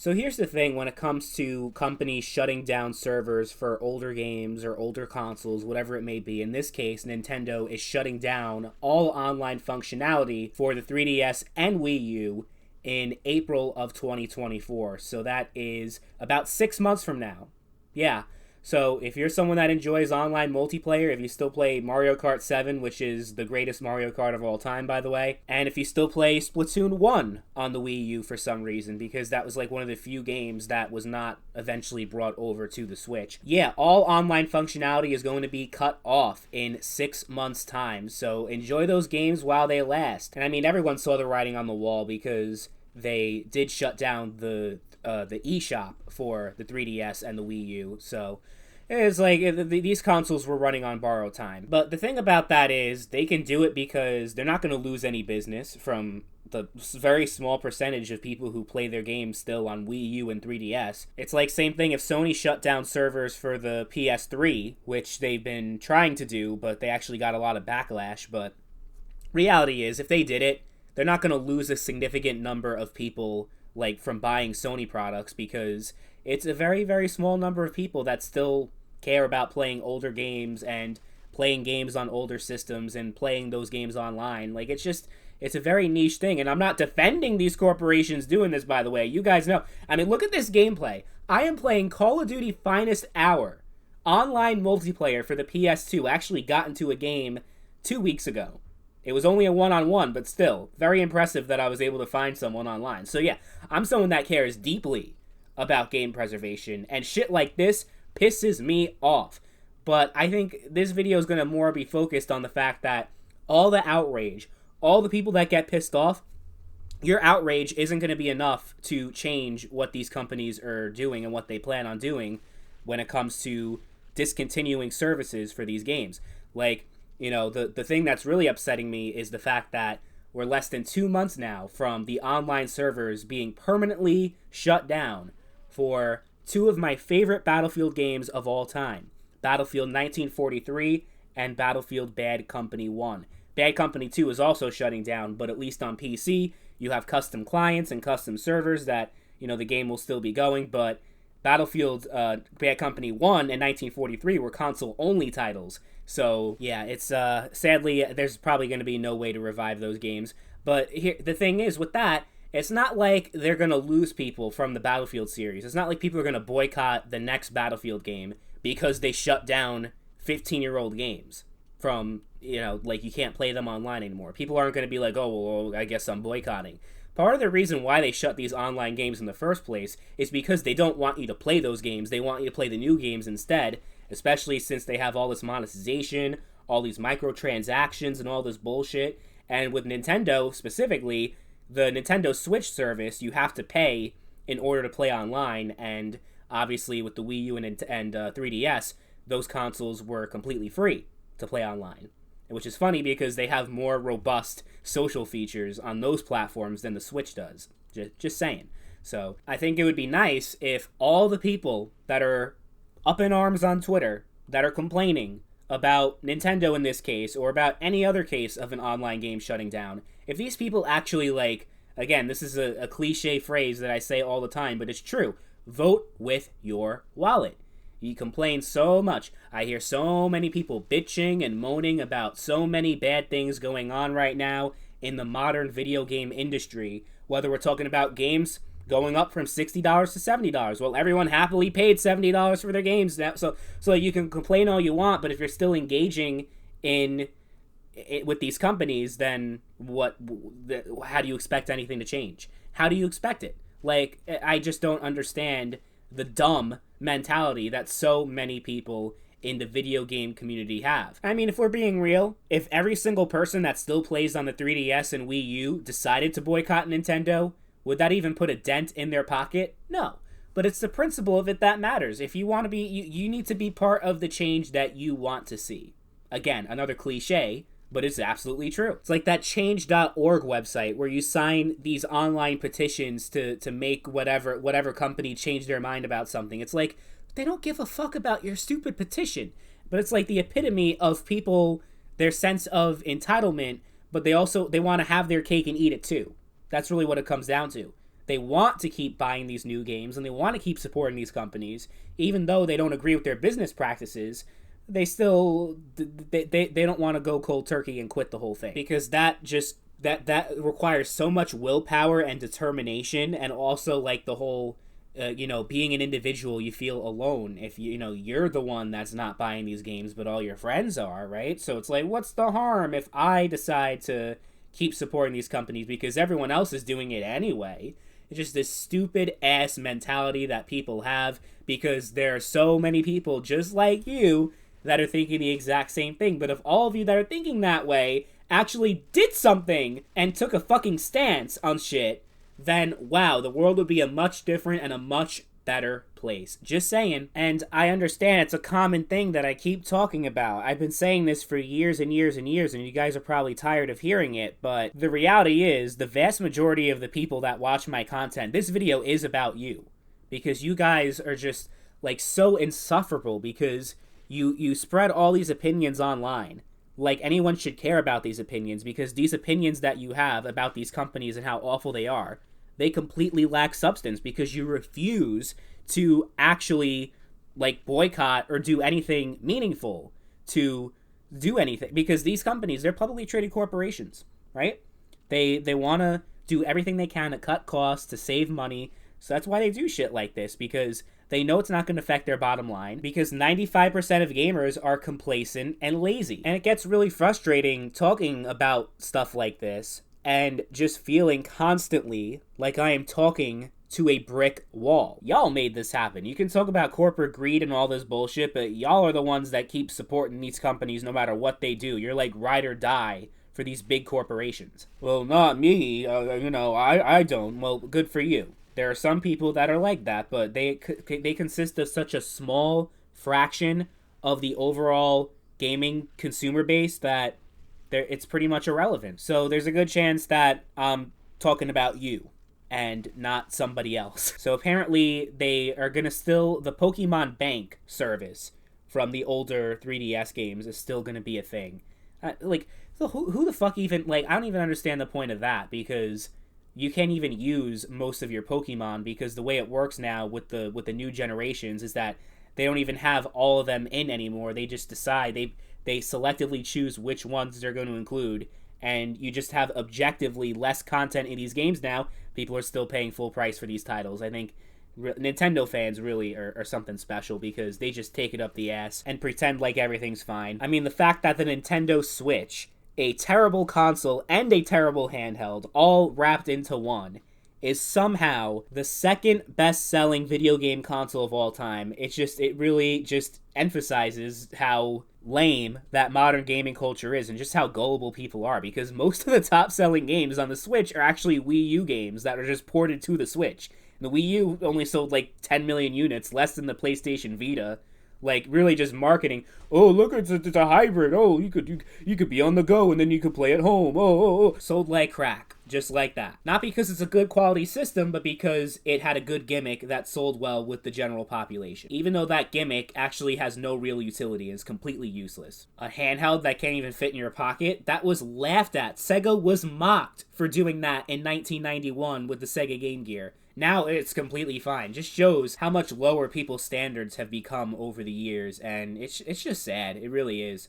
So here's the thing when it comes to companies shutting down servers for older games or older consoles, whatever it may be. In this case, Nintendo is shutting down all online functionality for the 3DS and Wii U in April of 2024. So that is about 6 months from now. Yeah. So if you're someone that enjoys online multiplayer, if you still play Mario Kart 7, which is the greatest Mario Kart of all time, by the way, and if you still play Splatoon 1 on the Wii U for some reason, because that was like one of the few games that was not eventually brought over to the Switch. Yeah, all online functionality is going to be cut off in 6 months' time. So enjoy those games while they last. And I mean, everyone saw the writing on the wall because they did shut down the eShop for the 3DS and the Wii U, so it's like these consoles were running on borrowed time. But the thing about that is they can do it because they're not going to lose any business from the very small percentage of people who play their games still on Wii U and 3DS. It's like same thing if Sony shut down servers for the PS3, which they've been trying to do, but they actually got a lot of backlash. But reality is, if they did it, they're not going to lose a significant number of people like from buying Sony products because it's a very, very small number of people that still care about playing older games and playing games on older systems and playing those games online. Like, it's a very niche thing. And I'm not defending these corporations doing this, by the way. You guys know. I mean, look at this gameplay. I am playing Call of Duty Finest Hour online multiplayer for the PS2. I actually got into a game 2 weeks ago. It was only a one-on-one, but still, very impressive that I was able to find someone online. So yeah, I'm someone that cares deeply about game preservation, and shit like this pisses me off. But I think this video is going to more be focused on the fact that all the outrage, all the people that get pissed off, your outrage isn't going to be enough to change what these companies are doing and what they plan on doing when it comes to discontinuing services for these games. Like, you know, the thing that's really upsetting me is the fact that we're less than 2 months now from the online servers being permanently shut down for two of my favorite Battlefield games of all time, Battlefield 1943 and Battlefield Bad Company 1. Bad Company 2 is also shutting down, but at least on PC, you have custom clients and custom servers that, you know, the game will still be going, but Battlefield Bad Company 1 and 1943 were console-only titles. So, yeah, it's sadly, there's probably going to be no way to revive those games. But here, the thing is, with that, it's not like they're going to lose people from the Battlefield series. It's not like people are going to boycott the next Battlefield game because they shut down 15-year-old games from, you know, like you can't play them online anymore. People aren't going to be like, oh, well, I guess I'm boycotting. Part of the reason why they shut these online games in the first place is because they don't want you to play those games. They want you to play the new games instead, especially since they have all this monetization, all these microtransactions, and all this bullshit. And with Nintendo specifically, the Nintendo Switch service, you have to pay in order to play online. And obviously with the Wii U and 3DS, those consoles were completely free to play online. Which is funny because they have more robust social features on those platforms than the Switch does. Just saying. So I think it would be nice if all the people that are up in arms on Twitter that are complaining about Nintendo in this case, or about any other case of an online game shutting down, if these people actually, like, again, this is a cliche phrase that I say all the time, but it's true, vote with your wallet. You complain so much. I hear so many people bitching and moaning about so many bad things going on right now in the modern video game industry, whether we're talking about games going up from $60 to $70. Well, everyone happily paid $70 for their games now. So you can complain all you want, but if you're still engaging in it with these companies, then how do you expect anything to change? How do you expect it? Like, I just don't understand the dumb mentality that so many people in the video game community have. I mean, if we're being real, if every single person that still plays on the 3DS and Wii U decided to boycott Nintendo, would that even put a dent in their pocket? No. But it's the principle of it that matters. If you want to be, you need to be part of the change that you want to see. Again, another cliche, but it's absolutely true. It's like that change.org website where you sign these online petitions to make whatever company change their mind about something. It's like, they don't give a fuck about your stupid petition. But it's like the epitome of people, their sense of entitlement, but they want to have their cake and eat it too. That's really what it comes down to. They want to keep buying these new games and they want to keep supporting these companies, even though they don't agree with their business practices. They still they don't want to go cold turkey and quit the whole thing, because that requires so much willpower and determination, and also like the whole being an individual, you feel alone if you're the one that's not buying these games, but all your friends are, right? So it's like, what's the harm if I decide to keep supporting these companies because everyone else is doing it anyway? It's just this stupid ass mentality that people have, because there are so many people just like you that are thinking the exact same thing. But if all of you that are thinking that way actually did something and took a fucking stance on shit, then wow, the world would be a much different and a much better place. Just saying. And I understand it's a common thing that I keep talking about. I've been saying this for years and years and years, and you guys are probably tired of hearing it, but the reality is the vast majority of the people that watch my content, this video is about you. Because you guys are just like so insufferable, because you spread all these opinions online. Like anyone should care about these opinions, because these opinions that you have about these companies and how awful they are, they completely lack substance, because you refuse to actually like boycott or do anything meaningful to do anything, because these companies, they're publicly traded corporations, right? They want to do everything they can to cut costs, to save money. So that's why they do shit like this, because they know it's not going to affect their bottom line, because 95% of gamers are complacent and lazy. And it gets really frustrating talking about stuff like this and just feeling constantly like I am talking to a brick wall. Y'all made this happen. You can talk about corporate greed and all this bullshit, but y'all are the ones that keep supporting these companies no matter what they do. You're like ride or die for these big corporations. Well, not me. I don't. Well, good for you. There are some people that are like that, but they consist of such a small fraction of the overall gaming consumer base that it's pretty much irrelevant. So there's a good chance that I'm talking about you and not somebody else. So apparently they are going to still, the Pokemon Bank service from the older 3DS games is still going to be a thing. So who the fuck even, like, I don't even understand the point of that, because you can't even use most of your Pokemon, because the way it works now with the new generations is that they don't even have all of them in anymore. They just decide, they selectively choose which ones they're going to include, and you just have objectively less content in these games now. People are still paying full price for these titles. I think Nintendo fans really are something special, because they just take it up the ass and pretend like everything's fine. I mean, the fact that the Nintendo Switch, a terrible console and a terrible handheld, all wrapped into one, is somehow the second best-selling video game console of all time. It really just emphasizes how lame that modern gaming culture is, and just how gullible people are, because most of the top-selling games on the Switch are actually Wii U games that are just ported to the Switch. And the Wii U only sold like 10 million units, less than the PlayStation Vita. Like, really just marketing. Oh, look, it's a hybrid. Oh, you could be on the go and then you could play at home. Oh. Sold like crack. Just like that. Not because it's a good quality system, but because it had a good gimmick that sold well with the general population. Even though that gimmick actually has no real utility and is completely useless. A handheld that can't even fit in your pocket, that was laughed at. Sega was mocked for doing that in 1991 with the Sega Game Gear. Now it's completely fine. Just shows how much lower people's standards have become over the years, and it's just sad. It really is.